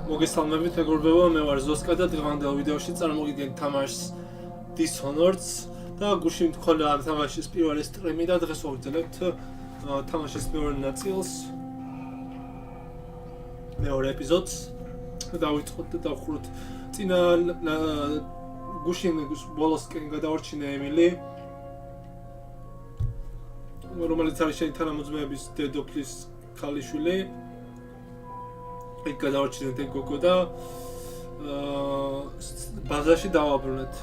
მოგესალმებით მეგობრებო, მე ვარ Zoska და დღევანდელ ვიდეოში წარმოგიდგენთ თამაშს Dishonored-ს და გუშინ მქონდა ამ თამაშის პირველი სტრიმი და დღეს ვაგრძელებთ თამაშის მეორე ნაწილს, მეორე ეპიზოდს. დავიწყოთ და დავხუროთ წინა გუშინ ბოლოსკენ გადავარჩინე ემილი, რომელიც არის შენი თანამოძმეების დედოფლის ქალიშვილი. იქ გადავარჩინეთ გოგო და ბაზაში დავაბრუნეთ.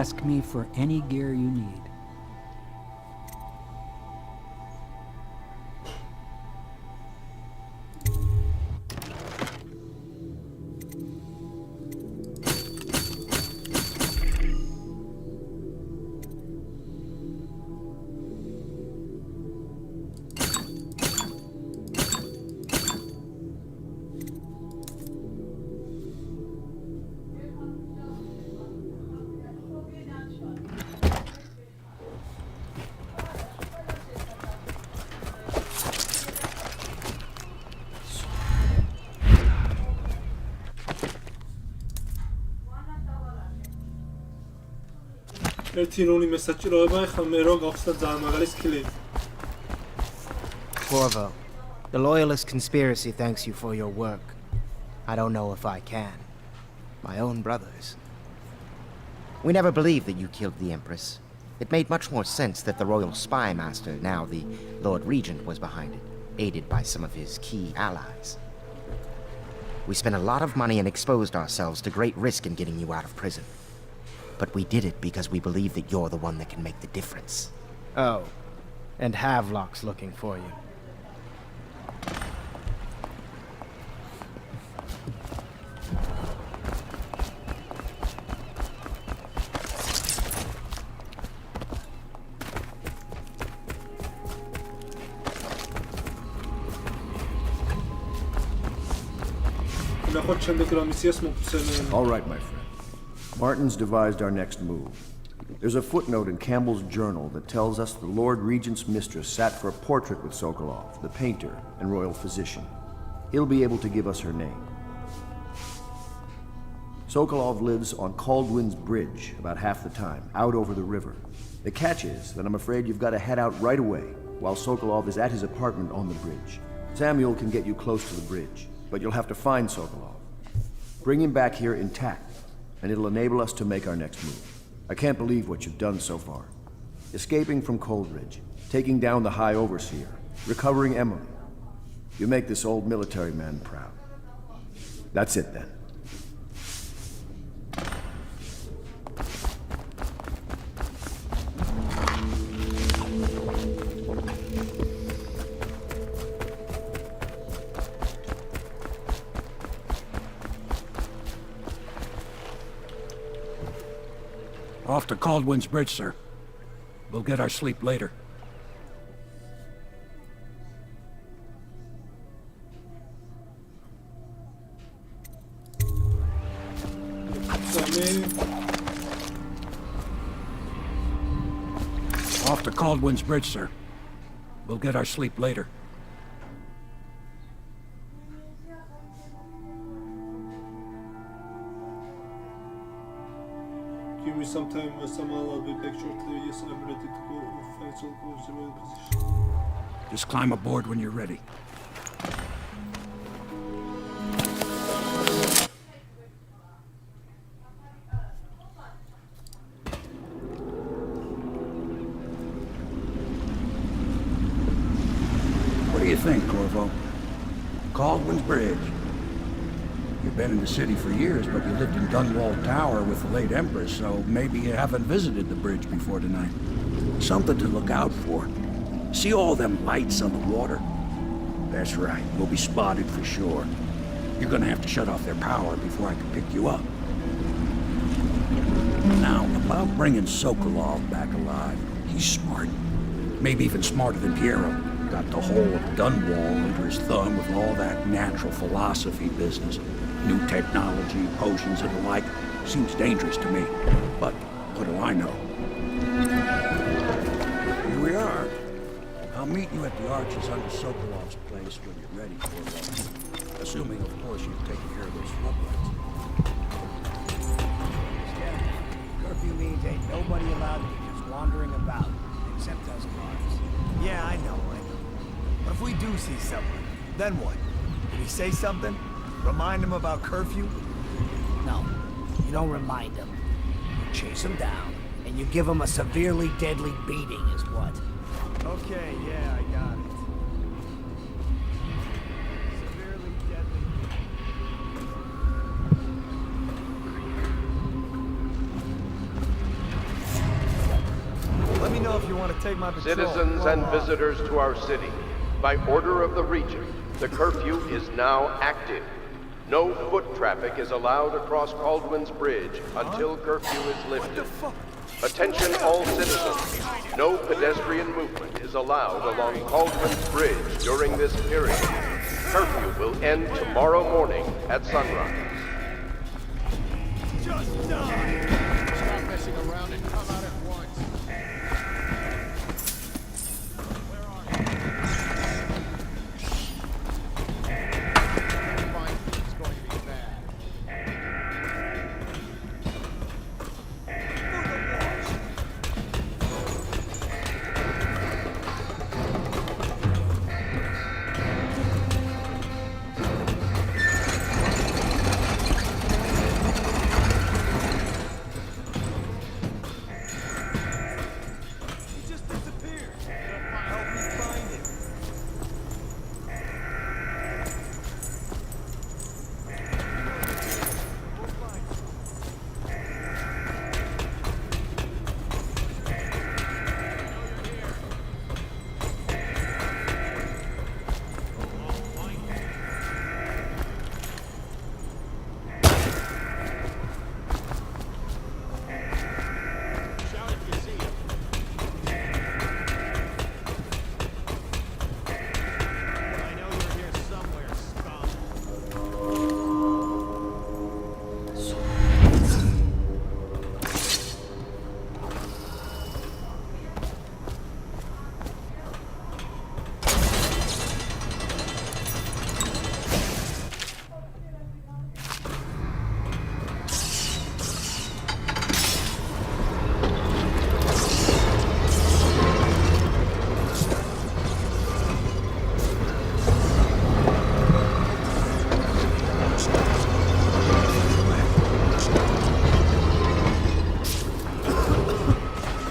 Ask me for any gear you need. ერთი რუნი მესაჭიროება, ეხლა მე რო გავხსნა ძალიან მაგარი სკილი. Corvo, the Loyalist conspiracy thanks you for your work. I don't know if I can. My own brothers. We never believed that you killed the Empress. It made much more sense that the Royal Spy Master, now the Lord Regent, was behind it, aided by some of his key allies. We spent a lot of money and exposed ourselves to great risk in getting you out of prison. But we did it because we believe that you're the one that can make the difference. Oh, and Havelock's looking for you. All right, my friend. Martin's devised our next move. There's a footnote in Campbell's journal that tells us the Lord Regent's mistress sat for a portrait with Sokolov, the painter and royal physician. He'll be able to give us her name. Sokolov lives on Caldwin's Bridge about half the time, out over the river. The catch is that I'm afraid you've got to head out right away while Sokolov is at his apartment on the bridge. Samuel can get you close to the bridge, but you'll have to find Sokolov. Bring him back here intact, and it'll enable us to make our next move. I can't believe what you've done so far. Escaping from Coldridge, taking down the High Overseer, recovering Emily. You make this old military man proud. That's it then. Off to Caldwin's Bridge, sir. We'll get our sleep later. Off to Caldwin's Bridge, sir. We'll get our sleep later. Give me some time, I'll be back shortly. Yes, I'm ready to go find Sokolov in the royal position. Just climb aboard when you're ready. What do you think, Corvo? Caldwin's Bridge. You You've been in the city for years, but you lived in Dunwall Tower with the late Empress, so maybe you haven't visited the bridge before tonight. Something to look out for. See all them lights on the water? That's right, we'll be spotted for sure. You're gonna have to shut off their power before I can pick you up. Now, about bringing Sokolov back alive, he's smart. Maybe even smarter than Piero. Got the whole of Dunwall under his thumb with all that natural philosophy business. New technology, potions, and the like. Seems dangerous to me. But what do I know? Here we are. I'll meet you at the arches under Sokolov's place when you're ready for it. Assuming, of course, you've taken care of those floodlights. Curfew means ain't nobody allowed to be just wandering about, except us guards. Yeah, I know. But if we do see someone, then what? Did he say something? Remind him about curfew? No, you don't remind them. You chase them down, and you give them a severely deadly beating is what. Okay, yeah, I got it. Severely deadly. Let me know if you want to take my patrol. Citizens and visitors to our city, by order of the Regent, the curfew is now active. No foot traffic is allowed across Caldwin's Bridge until curfew is lifted. Attention all citizens. No pedestrian movement is allowed along Caldwin's Bridge during this period. Curfew will end tomorrow morning at sunrise. Just die! Stop messing around and come out at once.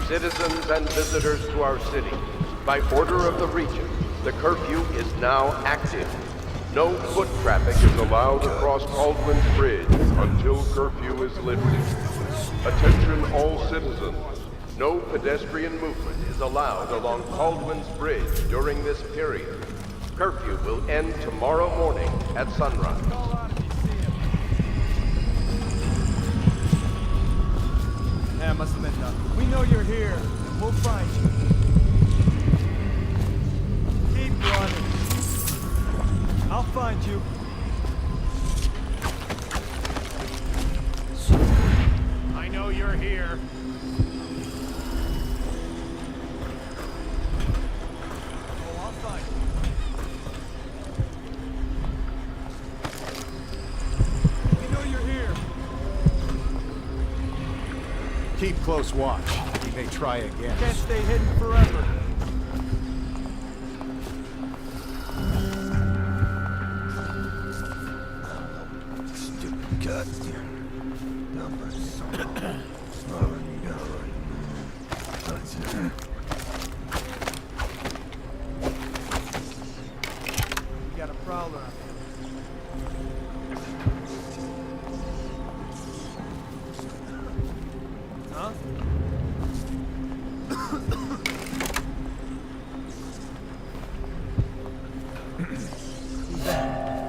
Citizens and visitors to our city, by order of the Regent, the curfew is now active. No foot traffic is allowed across Caldwin's Bridge until curfew is lifted. Attention all citizens. No pedestrian movement is allowed along Caldwin's Bridge during this period. Curfew will end tomorrow morning at sunrise. Yeah, must have been nothing. We know you're here, and we'll find you. Keep running. I'll find you. I know you're here. Oh, I'll find you. We know you're here. Keep close watch. He may try again. Can't stay hidden forever. Stupid guts. Numbers. We got a prowler up here.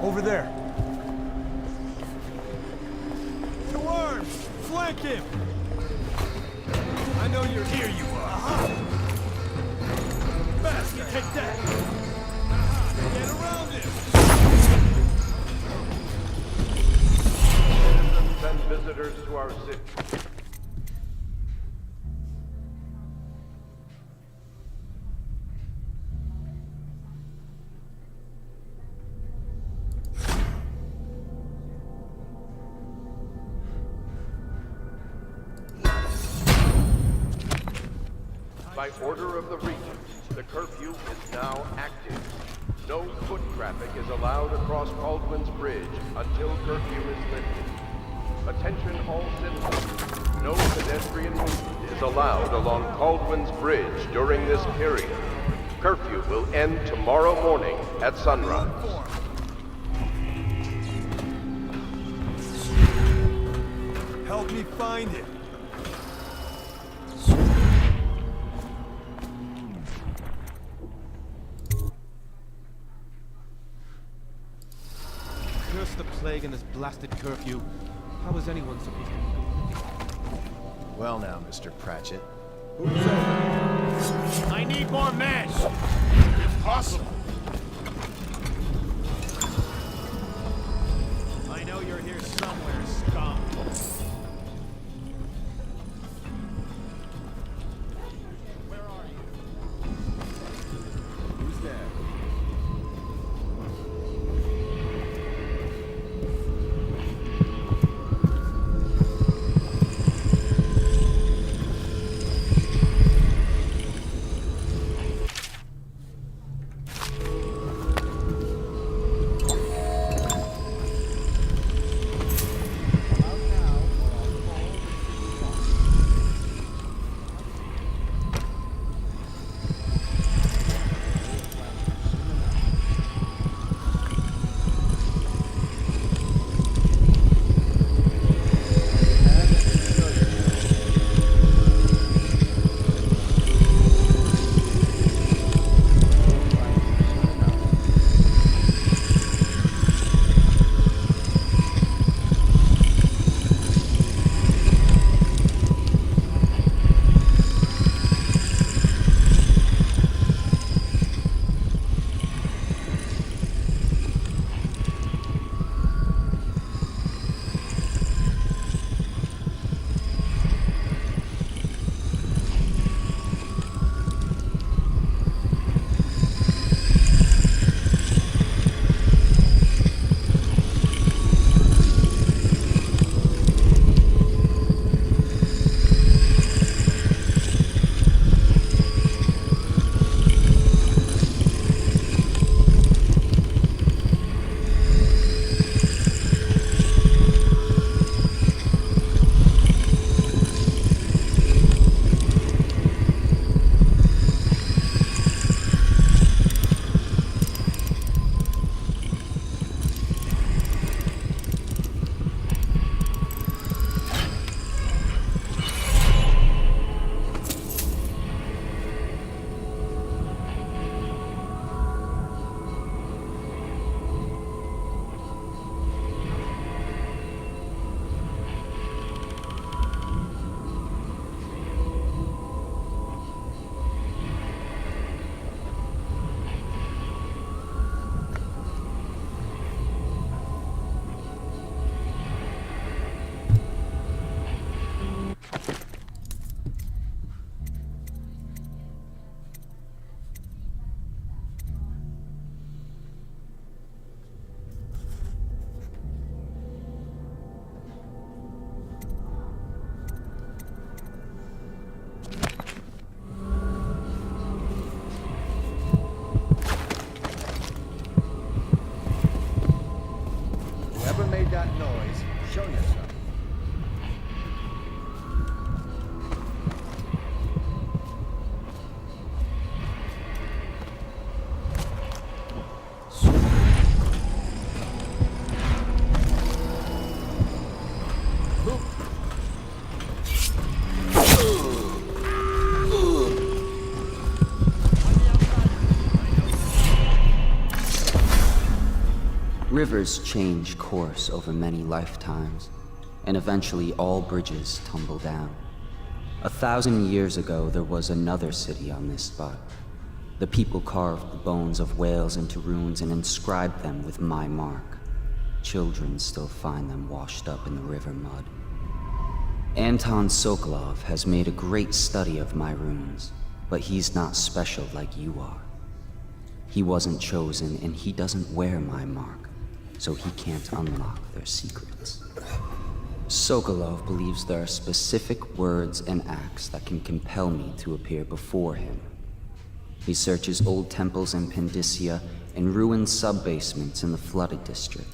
Over there. To arms! Flank him! I know you're here, you are. Bastard, take that! Get around him! Citizens and visitors to our city. By order of the Regent, the curfew is now active. No foot traffic is allowed across Baldwin's Bridge until curfew is lifted. Attention all citizens. No pedestrian movement is allowed along Baldwin's Bridge during this period. Curfew will end tomorrow morning at sunrise. Help me find it. Curse the plague and this blasted curfew. How is anyone supposed to... Well now, Mr. Pratchett. I need more men! If possible. I know you're here somewhere, scum. Where are you? Who's there? Rivers change course over many lifetimes, and eventually all bridges tumble down. 1,000 years ago, there was another city on this spot. The people carved the bones of whales into runes and inscribed them with my mark. Children still find them washed up in the river mud. Anton Sokolov has made a great study of my runes, but he's not special like you are. He wasn't chosen, and he doesn't wear my mark, so he can't unlock their secrets. Sokolov believes there are specific words and acts that can compel me to appear before him. He searches old temples in Pendicia and ruined sub-basements in the flooded district.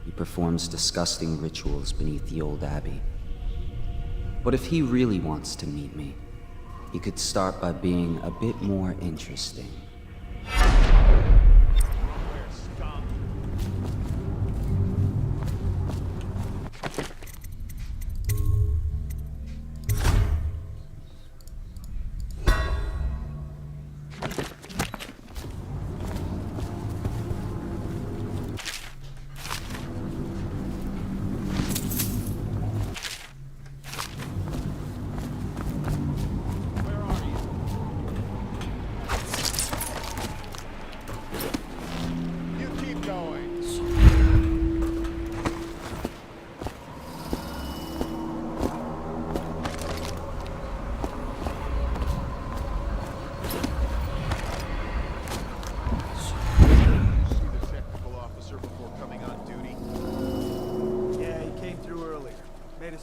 He performs disgusting rituals beneath the old abbey. But if he really wants to meet me, he could start by being a bit more interesting.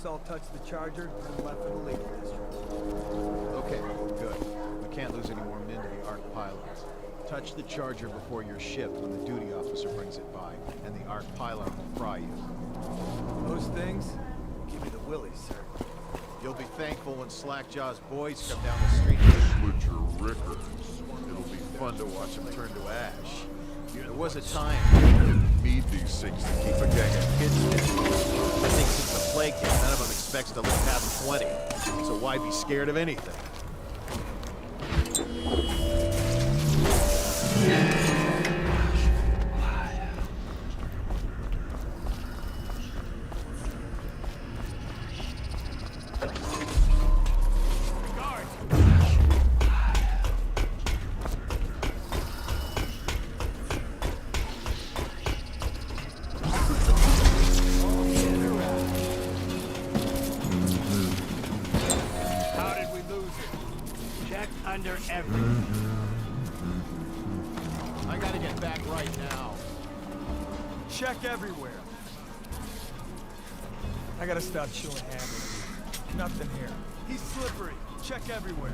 All touched the charger and left for the Lake District. Okay, good. We can't lose any more men to the Ark pylons. Touch the charger before you're shipped when the duty officer brings it by, and the Ark pylon will fry you. Those things give me the willies, sir. You'll be thankful when Slackjaw's boys come down the street and slit your rickers. It'll be fun to watch them turn to ash. There was a time you need these things to keep a gang of kids busy. I think since the plague hit, none of them expects to live past 20. So why be scared of anything? Under everything. I gotta get back right now. Check everywhere. I gotta stop chewing handles. Nothing here. He's slippery. Check everywhere.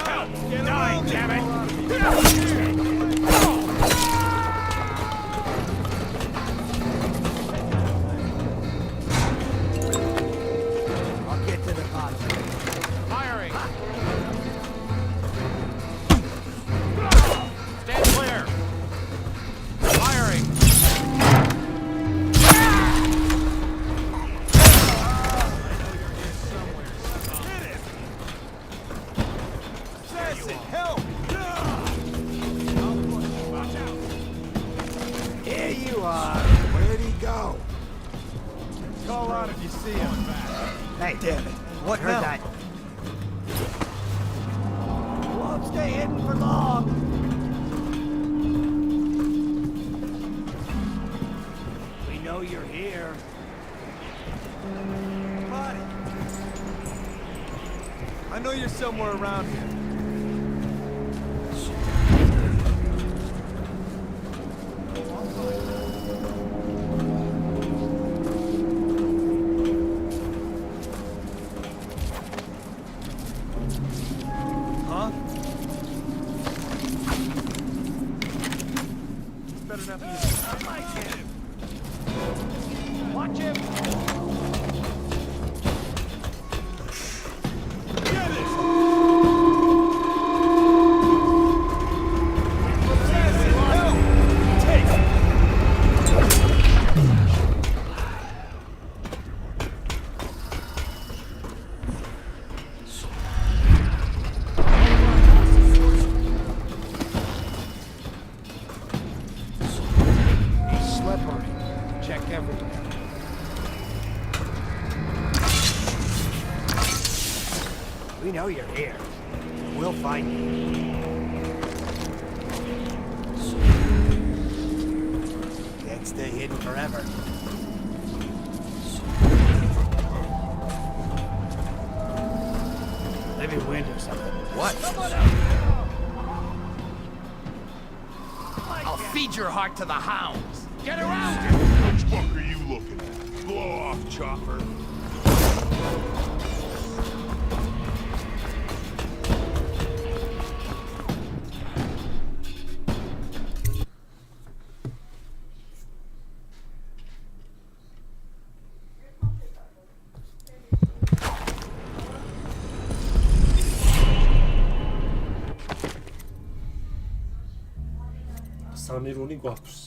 Help! Die, damn it! Firing! Stand clear! Firing! Hit it! Assassin, help! Watch out! Here you are. Where'd he go? Call out if you see him. Hey, damn it. What Heard now? that. Won't stay hidden for long. We know you're here. Buddy. I know you're somewhere around here. Huh? Better not be. I might get him. Watch him. Get it. We know you're here. We'll find you. Can't stay hidden forever. Maybe wind or something. What? I'll feed your heart to the hounds. Get around here! Which fuck are you looking at? Blow off, chopper. სამირუნი გვაქვს.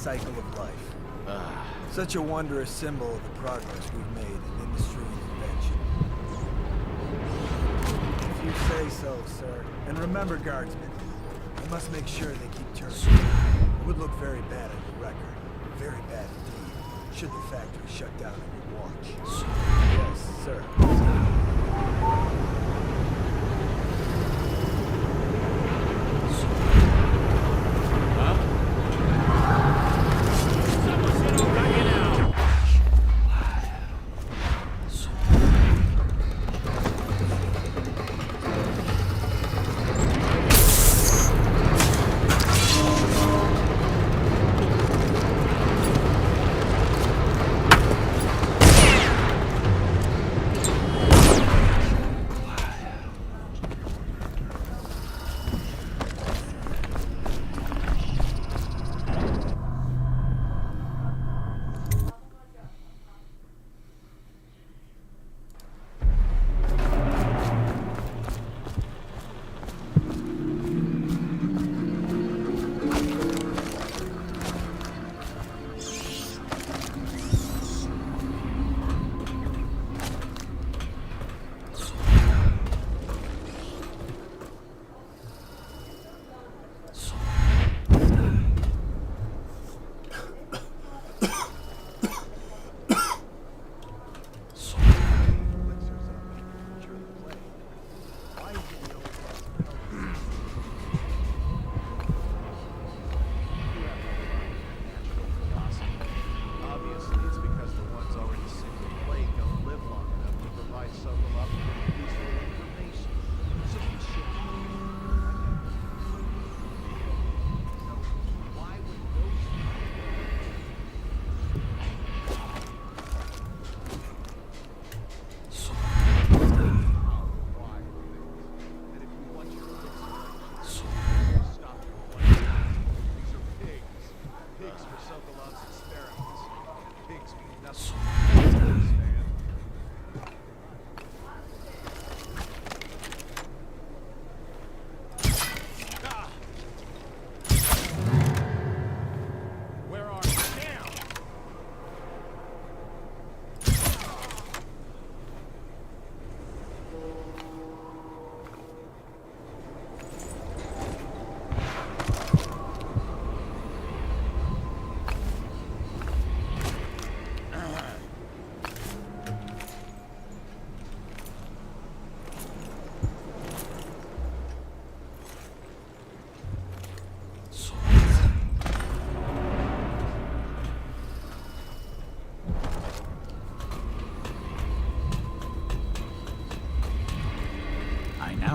Cycle of life. Such a wondrous symbol of the progress we've made in industry and invention. If you say so, sir. And remember, guardsmen, I must make sure they keep turning. It would look very bad on your record. Very bad indeed. Should the factory shut down on your watch. Yes, sir.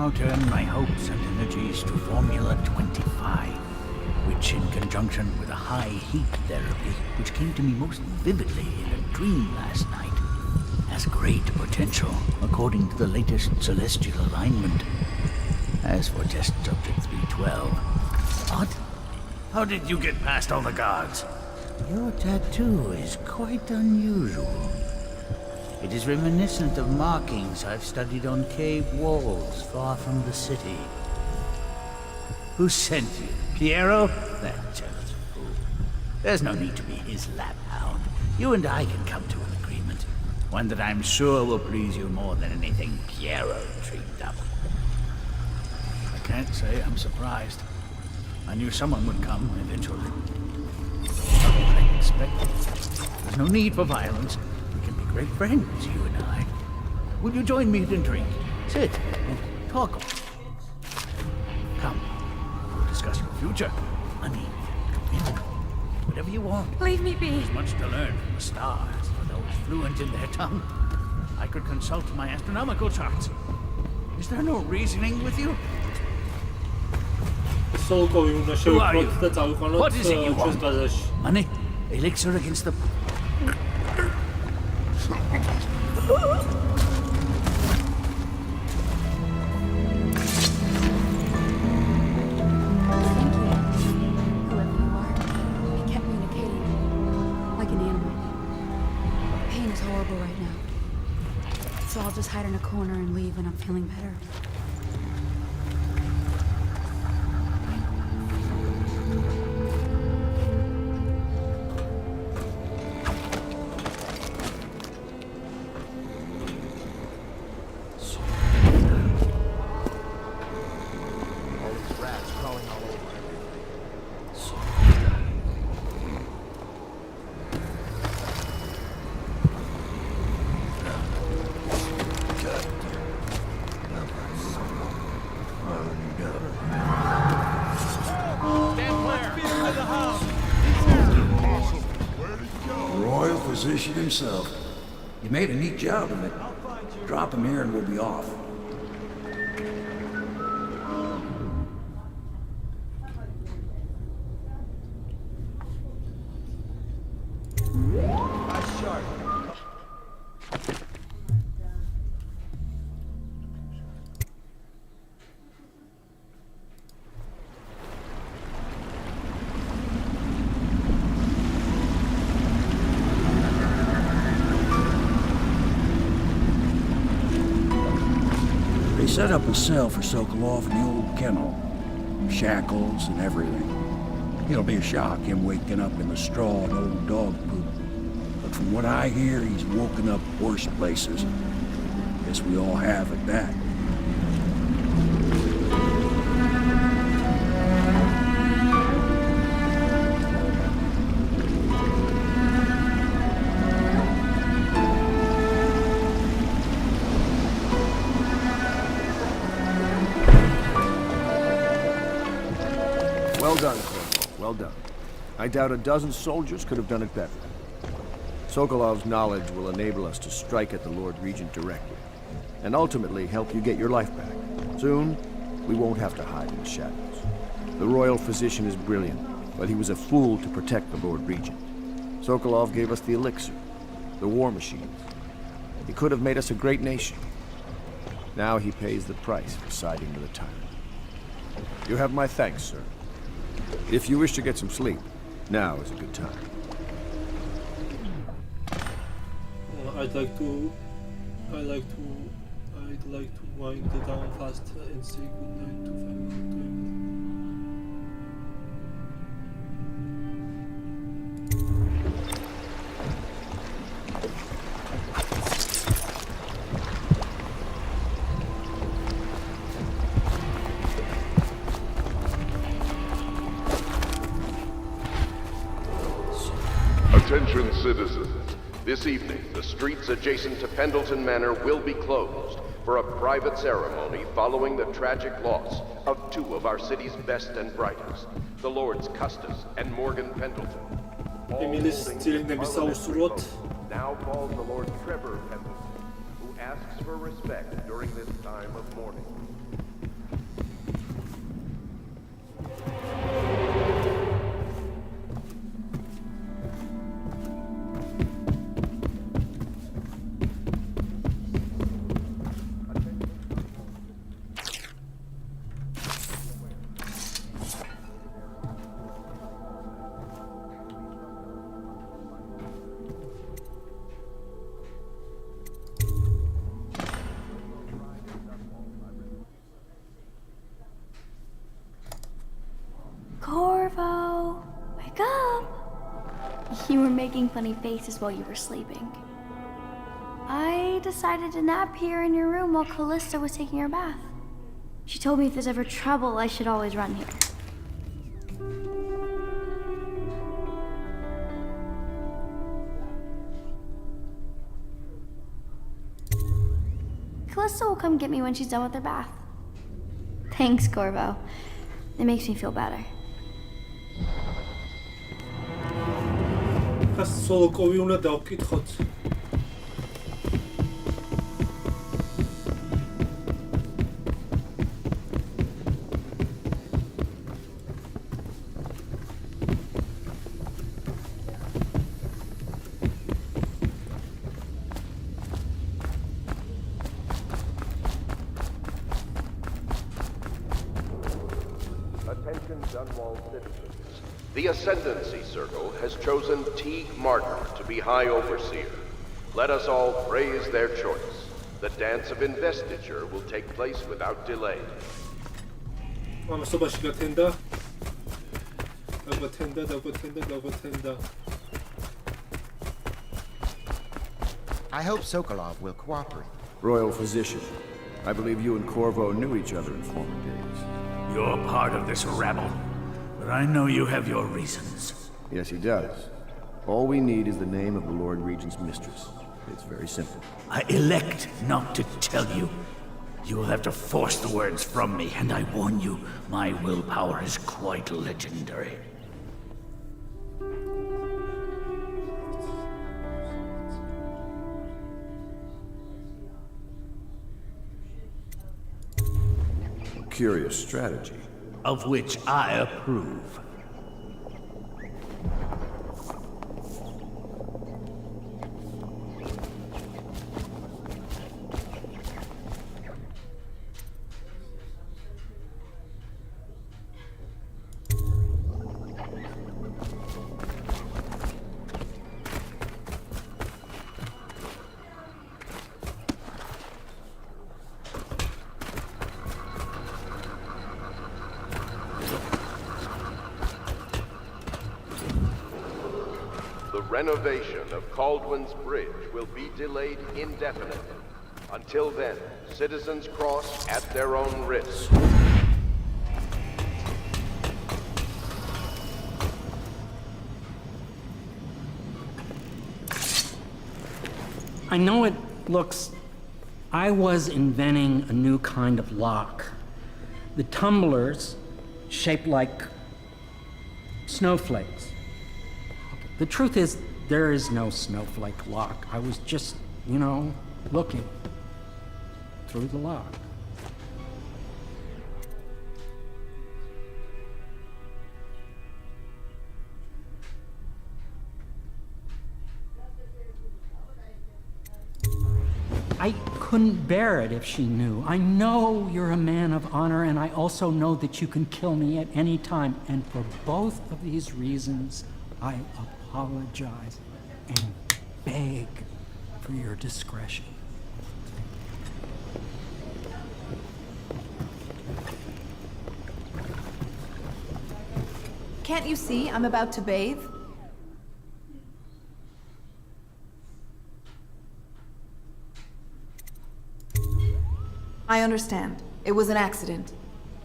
Now turn my hopes and energies to Formula 25, which which, in conjunction with a high heat therapy, which came to me most vividly in a dream last night, has great potential, according to the latest celestial alignment. As for test subject 312... What? How did you get past all the guards? Your tattoo is quite unusual. It is reminiscent of markings I've studied on cave walls far from the city. Who sent you? Piero? That jealous fool. There's no need to be his laphound. You and I can come to an agreement. One that I'm sure will please you more than anything Piero dreamed up. I can't say I'm surprised. I knew someone would come eventually. I expected. There's no need for violence. We can be great friends, you and I. Will you join me and drink? Sit and talk. Come. We'll discuss your future. Money. Whatever you want. Leave me be. There's much to learn from the stars for those fluent in their tongue. I could consult my astronomical charts. Is there no reasoning with you? Who are you? What is it you want? Money? Elixir against the... So I'll just hide in a corner and leave when I'm feeling better. Physician himself. You made a neat job of it. Drop him here and we'll be off. Set up a cell for Sokolov in the old kennel. Shackles and everything. It'll be a shock, him waking up in the straw and old dog poop. But from what I hear, he's woken up worse places. Guess we all have at that. Well done, Corporal. Well done. I doubt a dozen soldiers could have done it better. Sokolov's knowledge will enable us to strike at the Lord Regent directly, and ultimately help you get your life back. Soon, we won't have to hide in the shadows. The royal physician is brilliant, but he was a fool to protect the Lord Regent. Sokolov gave us the elixir, the war machines. He could have made us a great nation. Now he pays the price for siding with a tyrant. You have my thanks, sir. If you wish to get some sleep, now is a good time. I'd like to wind it down fast and say goodnight to family. Attention citizens. This evening, the streets adjacent to Pendleton Manor will be closed for a private ceremony following the tragic loss of two of our city's best and brightest, the Lords Custis and Morgan Pendleton. ემილის ძილინების საუსურვოდ Now falls the Lord Trevor Pendleton, who asks for respect during this time of mourning. You were making funny faces while you were sleeping. I decided to nap here in your room while Callista was taking her bath. She told me if there's ever trouble, I should always run here. Callista will come get me when she's done with her bath. Thanks, Corvo. It makes me feel better. სოლოკოვი უნდა დავკითხოთ. Attention Dunwall citizens. The Ascendancy Circle has chosen T. Martin to be High Overseer. Let us all praise their choice. The dance of investiture will take place without delay. ამასობაში დაგვათენდა. I hope Sokolov will cooperate. Royal Physician, I believe you and Corvo knew each other in former days. You're part of this rabble, but I know you have your reasons. Yes, he does. All we need is the name of the Lord Regent's mistress. It's very simple. I elect not to tell you. You will have to force the words from me, and I warn you, my willpower is quite legendary. Curious strategy. Of which I approve. The renovation of Caldwin's Bridge will be delayed indefinitely. Until then, citizens cross at their own risk. I know it looks... I was inventing a new kind of lock. The tumblers, shaped like snowflakes. The truth is, there is no snowflake lock. I was just, looking through the lock. I couldn't bear it if she knew. I know you're a man of honor, and I also know that you can kill me at any time. And for both of these reasons, I apologize and beg for your discretion. Can't you see I'm about to bathe? I understand. It was an accident.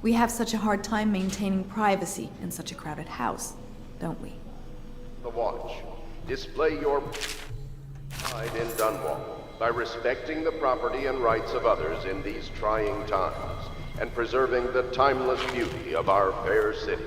We have such a hard time maintaining privacy in such a crowded house, don't we? The Watch. Display your pride in Dunwall by respecting the property and rights of others in these trying times and preserving the timeless beauty of our fair city.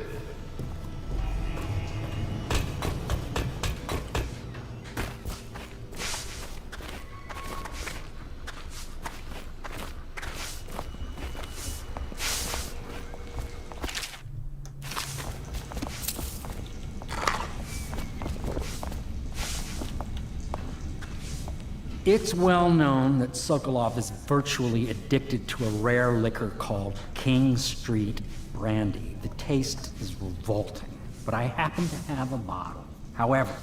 It's well known that Sokolov is virtually addicted to a rare liquor called King Street Brandy. The taste is revolting, but I happen to have a bottle. However,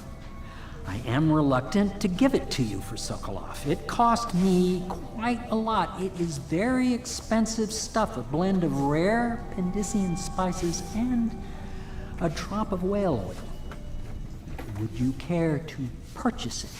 I am reluctant to give it to you for Sokolov. It cost me quite a lot. It is very expensive stuff, a blend of rare Pendician spices and a drop of whale oil. Would you care to purchase it?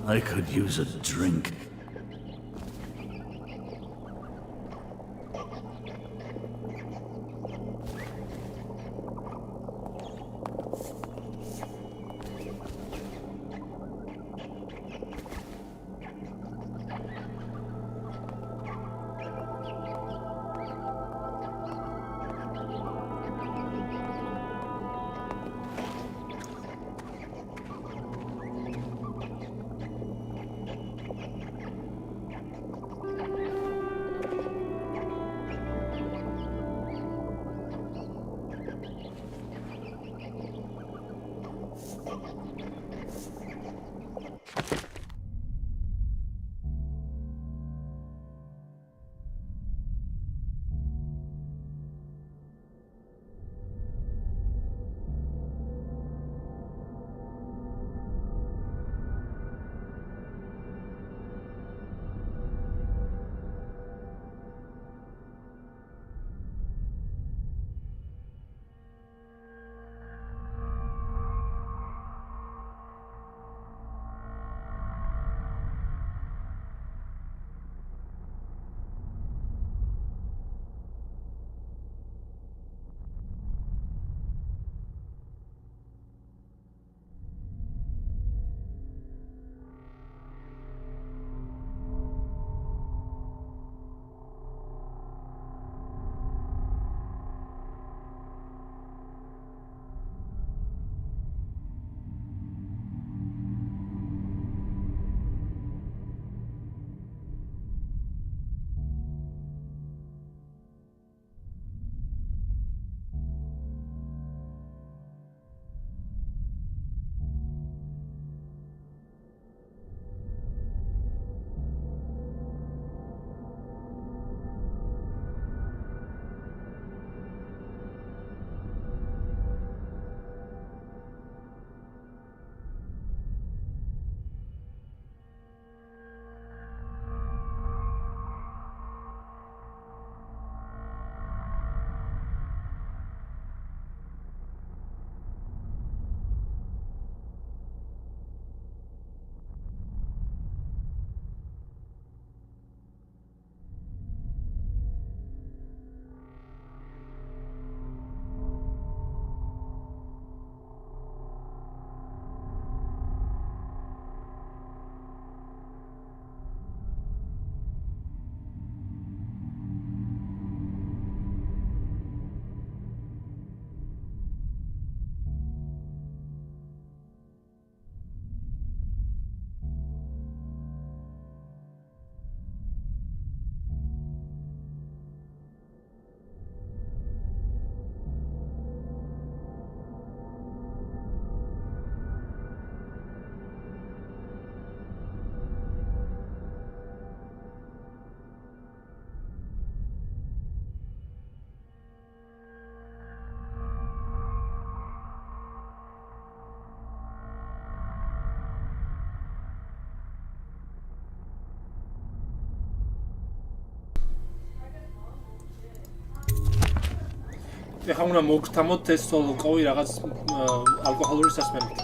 I could use a drink. ეხლა უნდა მოგთამოთ ეს სოლოკოვი რაღაც ალკოჰოლური სასმელით.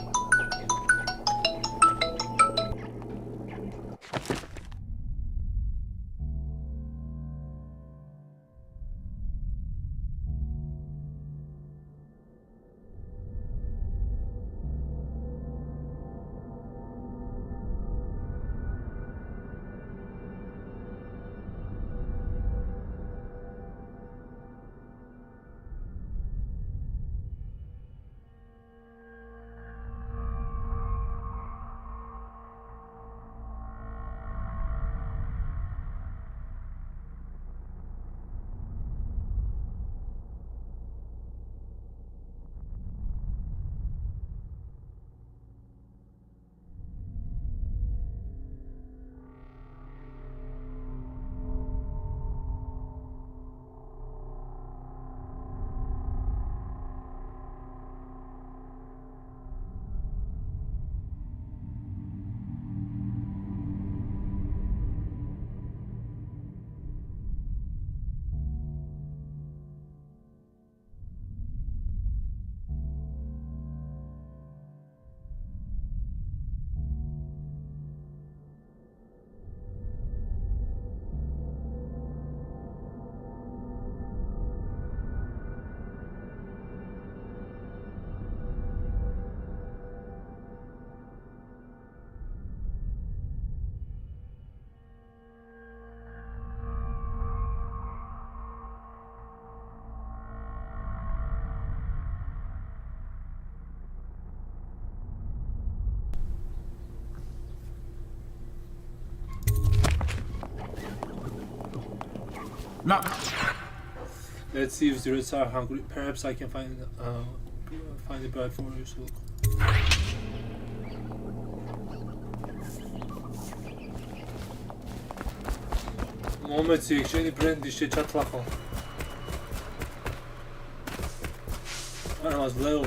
No. Let's see if the rats are hungry. Perhaps I can find a bread for you. მომეცი შენი ბრენდი შეჩათლახო. არა მასლეო.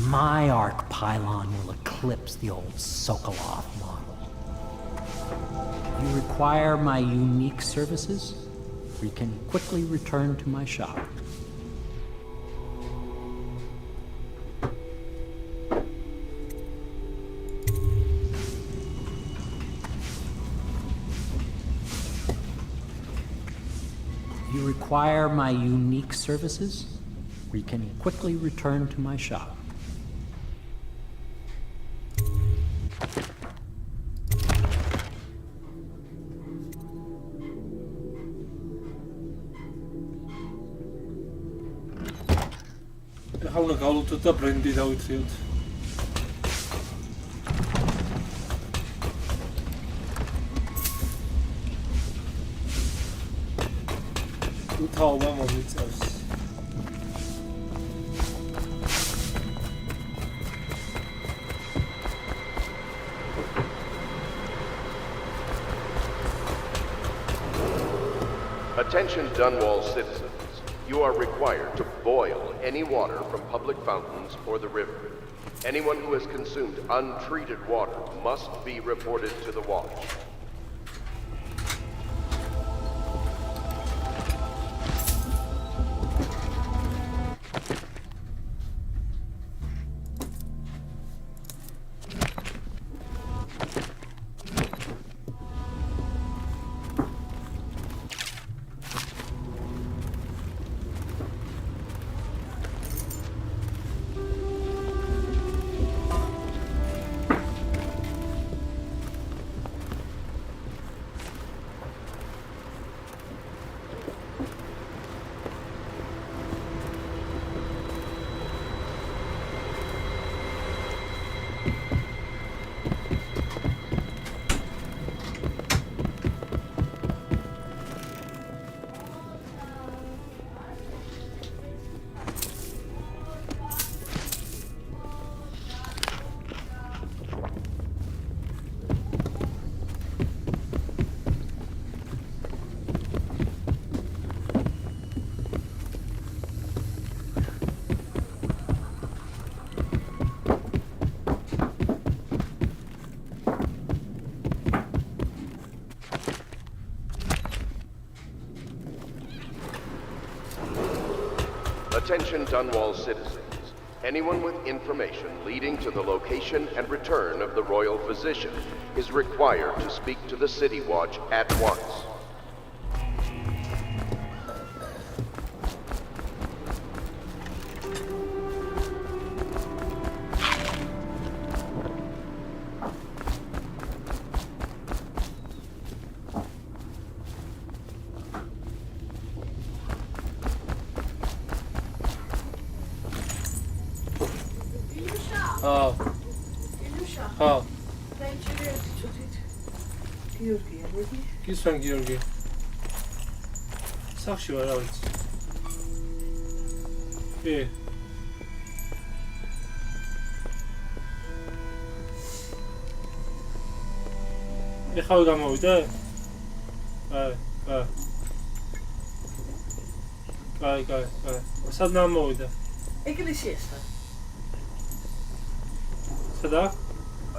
My arc pylon will eclipse the old Sokolov model. You require my unique services? You can quickly return to my shop. You require my unique services? You can quickly return to my shop. ეხლა უნდა გავლუთოთ და ბრენდი დავიციოთ. უთაობა მომიწევს. Attention Dunwall citizens. You are required to boil any water from public fountains or the river. Anyone who has consumed untreated water must be reported to the watch. Attention Dunwall citizens. Anyone with information leading to the location and return of the royal physician is required to speak to the City Watch at once. Kisvan Georgi. Sakshi var evet. İyi. ეხავე გამოვიდა? კაი. სად გამოვიდა? ეკლესიასთან. სადა?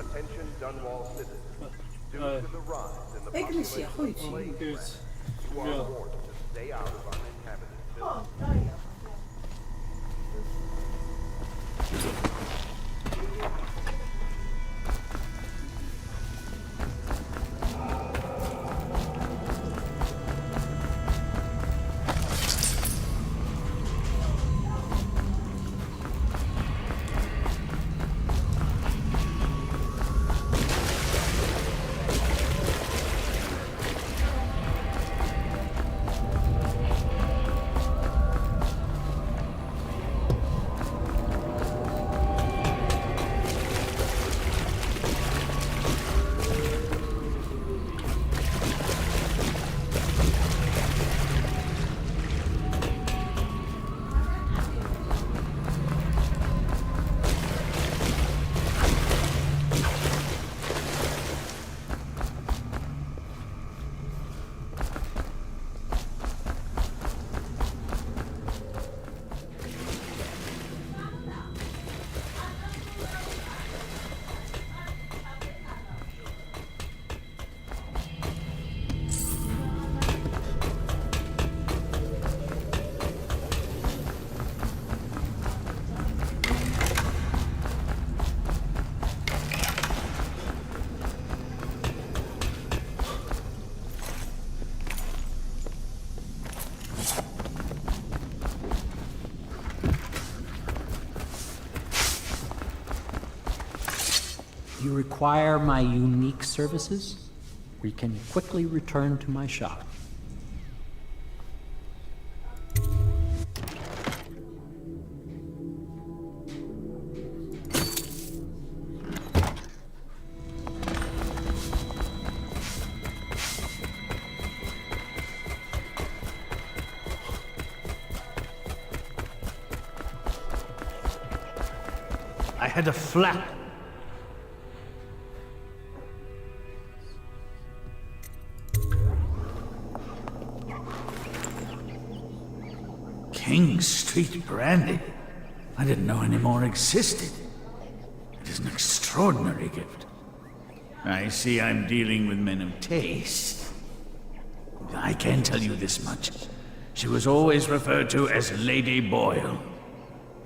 Attention Dunwall citizens. Due to the rise in the ეკლესია ხო იცი? you are warned to stay out of uninhabited villages. You require my unique services? We can quickly return to my shop. I had a flat. King Street brandy? I didn't know any more existed. It is an extraordinary gift. I see I'm dealing with men of taste. I can tell you this much. She was always referred to as Lady Boyle.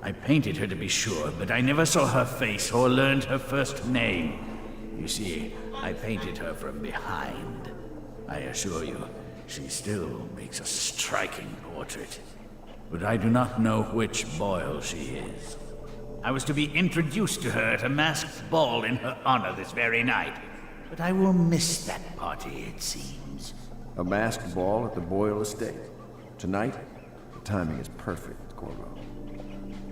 I painted her to be sure, but I never saw her face or learned her first name. You see, I painted her from behind. I assure you, she still makes a striking portrait. But I do not know which Boyle she is. I was to be introduced to her at a masked ball in her honor this very night. But I will miss that party, it seems. A masked ball at the Boyle estate. Tonight? The timing is perfect, Corvo.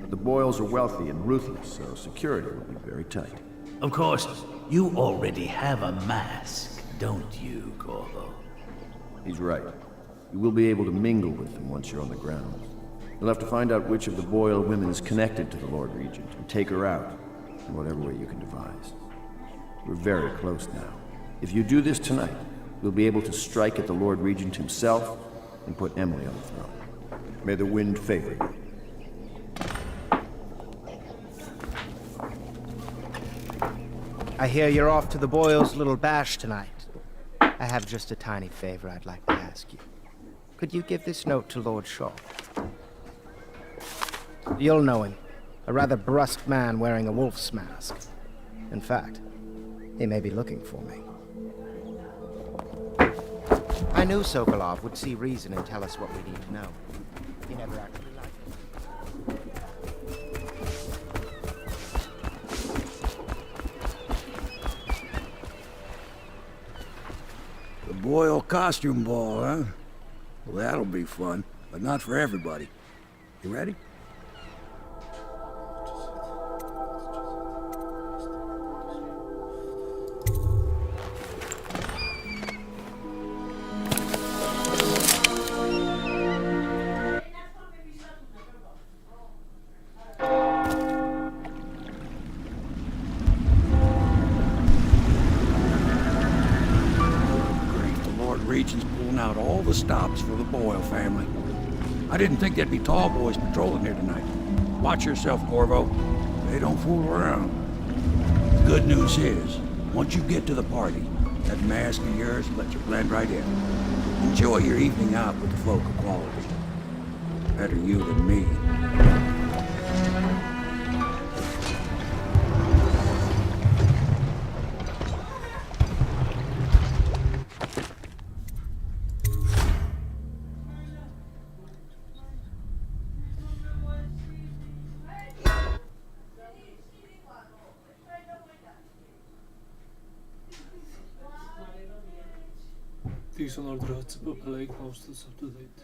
But the Boyles are wealthy and ruthless, so security will be very tight. Of course, you already have a mask, don't you, Corvo? He's right. You will be able to mingle with them once you're on the ground. You'll have to find out which of the Boyle women is connected to the Lord Regent and take her out in whatever way you can devise. We're very close now. If you do this tonight, we'll be able to strike at the Lord Regent himself and put Emily on the throne. May the wind favor you. I hear you're off to the Boyles' little bash tonight. I have just a tiny favor I'd like to ask you. Could you give this note to Lord Shaw? You'll know him. A rather brusque man wearing a wolf's mask. In fact, he may be looking for me. I knew Sokolov would see reason and tell us what we need to know. He never actually liked The Boyle costume ball, huh? Well, that'll be fun, but not for everybody. You ready? Regent's pulling out all the stops for the Boyle family. I didn't think there'd be tall boys patrolling here tonight. Watch yourself, Corvo. They don't fool around. The good news is, once you get to the party, that mask of yours will let you blend right in. Enjoy your evening out with the folk of quality. Better you than me. Dishonored rots, but like most of the date.